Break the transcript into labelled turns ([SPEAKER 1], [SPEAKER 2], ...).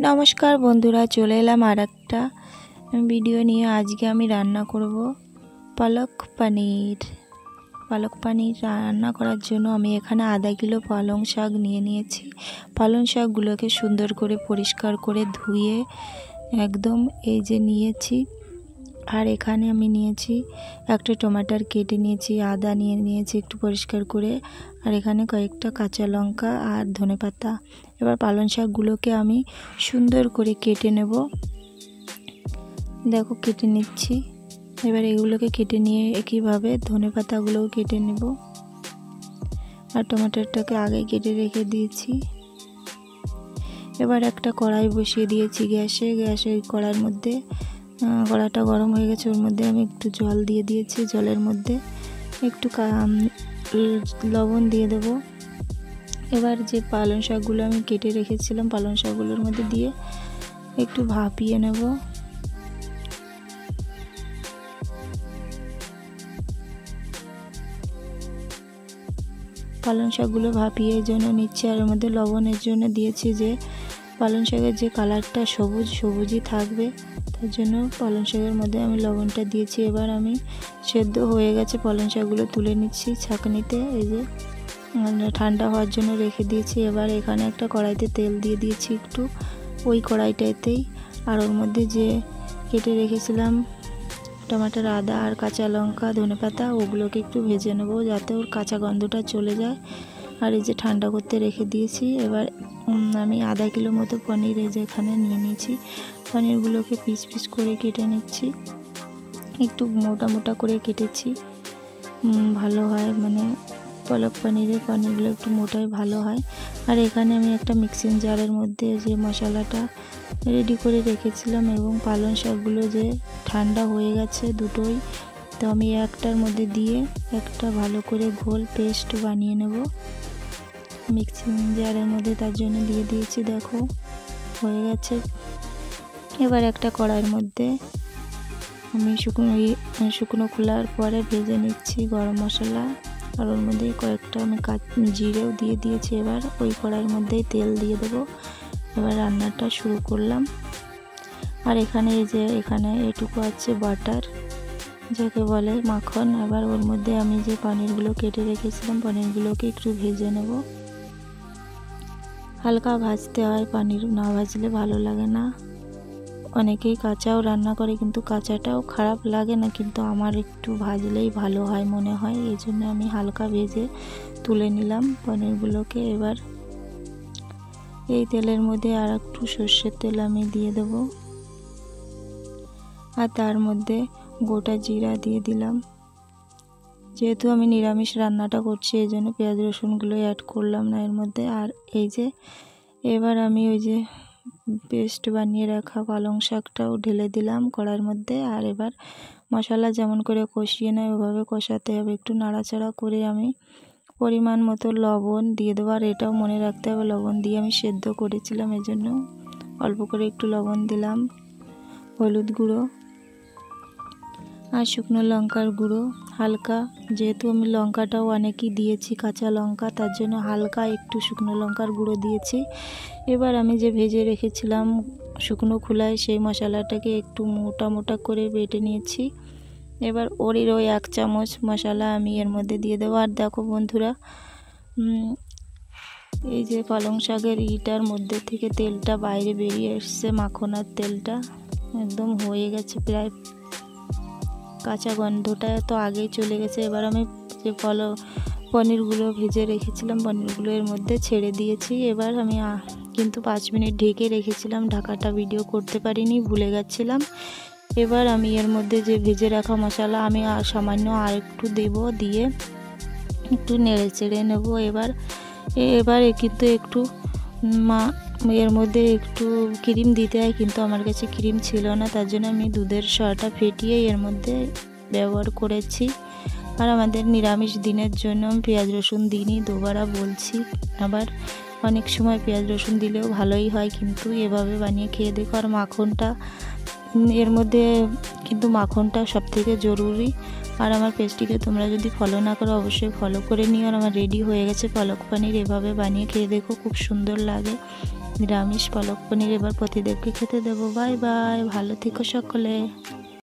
[SPEAKER 1] नमस्कार बंधुरा चले एलाम आरेकटा भिडियो निये। आज के आमी रान्ना करब पालक पनीर। पालक पनीर रान्ना करार जोन्नो आमी एखाने आधा किलो पालंग शाक निये नियेछि। पालंग शाकगुलोके सुंदर करे परिष्कार करे धुए एकदम এই যে নিয়েছি। আর এখানে আমি নিয়েছি একটা টমেটো কেটে নিয়েছি, আদা নিয়ে নিয়েছি একটু পরিষ্কার করে, আর এখানে কয়েকটা কাঁচা লঙ্কা আর ধনেপাতা। এবার পালং শাকগুলোকে আমি সুন্দর করে কেটে নেব। দেখো কেটে নিচ্ছি। এবার এগুলোকে কেটে নিয়ে একইভাবে ধনেপাতাগুলোও কেটে নেব। আর টমেটোটাকে আগে কেটে রেখে দিয়েছি। এবার একটা কড়াই বসিয়ে দিয়েছি গ্যাসে কড়াইয়ের মধ্যে কড়াইটা গরম হয়ে গেছে। ওর মধ্যে আমি একটু জল দিয়ে দিয়েছি। জলের মধ্যে একটু লবণ দিয়ে দেব। এবার যে পালং শাকগুলো আমি কেটে রেখেছিলাম পালং শাকগুলোর মধ্যে দিয়ে একটু ভাপিয়ে নেব। পালং শাকগুলো ভাপিয়ে এই জন্য নিচ্ছি। আর এর মধ্যে লবণের জন্য দিয়েছি যে পালং শাকের যে কালারটা সবুজই থাকবে, তার জন্য পালং শাকের মধ্যে আমি লবণটা দিয়েছি। এবার আমি সেদ্ধ হয়ে গেছে পালং শাকগুলো তুলে নিচ্ছি ছাঁকনিতে। এই যে ঠান্ডা হওয়ার জন্য রেখে দিয়েছি। এবার এখানে একটা কড়াইতে তেল দিয়ে দিয়েছি একটু, ওই কড়াইটাতেই আর ওর মধ্যে যে কেটে রেখেছিলাম টমেটোর, আদা আর কাঁচা লঙ্কা ধনেপাতা ওগুলোকে একটু ভেজে নেব যাতে ওর কাঁচা গন্ধটা চলে যায়। আর এই যে ঠান্ডা করতে রেখে দিয়েছি। এবার আমি আধা কিলো মতো পনির এই যে এখানে নিয়ে নিয়েছি। পনিরগুলোকে পিস পিস করে কেটে নিচ্ছি। একটু মোটা মোটা করে কেটেছি, ভালো হয় মানে পালক পনিরগুলো একটু মোটাই ভালো হয়। আর এখানে আমি একটা মিক্সিং জারের মধ্যে যে মশলাটা রেডি করে রেখেছিলাম এবং পালং শাকগুলো যে ঠান্ডা হয়ে গেছে দুটোই, তো আমি একটার মধ্যে দিয়ে একটা ভালো করে ঘোল পেস্ট বানিয়ে নেব মিক্সিং জারের মধ্যে, তার জন্য দিয়ে দিয়েছি। দেখো হয়ে গেছে। এবার একটা কড়াইয়ের মধ্যে আমি শুকনো খোলার পরে ভেজে নিচ্ছি গরম মশলা, আর ওর মধ্যে কয়েকটা আমি জিরেও দিয়ে দিয়েছি। এবার ওই কড়াইয়ের মধ্যেই তেল দিয়ে দেবো। এবার রান্নাটা শুরু করলাম। আর এখানে এই যে এখানে এটুকু আছে বাটার, যাকে বলে মাখন। এবার ওর মধ্যে আমি যে পনিরগুলো কেটে রেখেছিলাম পনিরগুলোকে একটু ভেজে নেব। হালকা ভাজতে হয়, পনির না ভাজলে ভালো লাগে না। অনেকেই কাঁচাও রান্না করে, কিন্তু কাঁচাটাও খারাপ লাগে না, কিন্তু আমার একটু ভাজলেই ভালো হয় মনে হয়, এই জন্য আমি হালকা ভেজে তুলে নিলাম পনিরগুলোকে। এবার এই তেলের মধ্যে আর একটু সর্ষের তেল আমি দিয়ে দেব, আর তার মধ্যে গোটা জিরা দিয়ে দিলাম। যেহেতু আমি নিরামিষ রান্নাটা করছি এই জন্য পেঁয়াজ রসুনগুলো অ্যাড করলাম না এর মধ্যে। আর এই যে এবার আমি ওই যে পেস্ট বানিয়ে রাখা পালং শাকটাও ঢেলে দিলাম কড়াইয়ের মধ্যে। আর এবার মশলা যেমন করে কষিয়ে নেয় ওভাবে কষাতে হবে। একটু নাড়াচাড়া করে আমি পরিমাণ মতো লবণ দিয়ে দেবো। আর এটাও মনে রাখতে হবে লবণ দিয়ে আমি সেদ্ধ করেছিলাম, এই জন্য অল্প করে একটু লবণ দিলাম। হলুদ গুঁড়ো আর শুকনো লঙ্কার গুঁড়ো হালকা, যেহেতু আমি লঙ্কাটাও অনেকই দিয়েছি কাঁচা লঙ্কা, তার জন্য হালকা একটু শুকনো লঙ্কার গুঁড়ো দিয়েছি। এবার আমি যে ভেজে রেখেছিলাম শুকনো খোলায় সেই মশলাটাকে একটু মোটা মোটা করে বেটে নিয়েছি। এবার ওই 1 চামচ মশলা আমি এর মধ্যে দিয়ে দেবো। আর দেখো বন্ধুরা, এই যে পালং শাকের ইটার মধ্যে থেকে তেলটা বাইরে বেরিয়ে এসছে, মাখনার তেলটা একদম হয়ে গেছে প্রায়, কাঁচা গন্ধটা তো আগেই চলে গেছে। এবার আমি যে পনিরগুলো ভেজে রেখেছিলাম পনিরগুলো এর মধ্যে ছেড়ে দিয়েছি। এবার আমি কিন্তু 5 মিনিট ঢেকে রেখেছিলাম, ঢাকাটা ভিডিও করতে পারিনি, ভুলে গেছিলাম। এবার আমি এর মধ্যে যে ভেজে রাখা মশলা আমি সামান্য আর একটু দেব, দিয়ে একটু নেড়ে চেড়ে নেব। এবার কিন্তু একটু এর মধ্যে একটু ক্রিম দিতে হয়, কিন্তু আমার কাছে ক্রিম ছিল না, তার জন্য আমি দুধের সরটা ফেটিয়ে এর মধ্যে ব্যবহার করেছি। আর আমাদের নিরামিষ দিনের জন্য আমি পেঁয়াজ রসুন দিইনি, দুবারা বলছি। আবার অনেক সময় পেঁয়াজ রসুন দিলেও ভালোই হয়, কিন্তু এভাবে বানিয়ে খেয়ে দেখো। আর মাখনটা এর মধ্যে কিন্তু মাখনটা সবথেকে জরুরি। আর আমার পেজটিকে তোমরা যদি ফলো না করো অবশ্যই ফলো করে নিও। আর আমার রেডি হয়ে গেছে পালক পনির, এভাবে বানিয়ে খেয়ে দেখো, খুব সুন্দর লাগে। নিরামিষ পালক পনির এবার পতিদেবকে খেতে দেবো। বাই বাই, ভালো থেকো সকলে।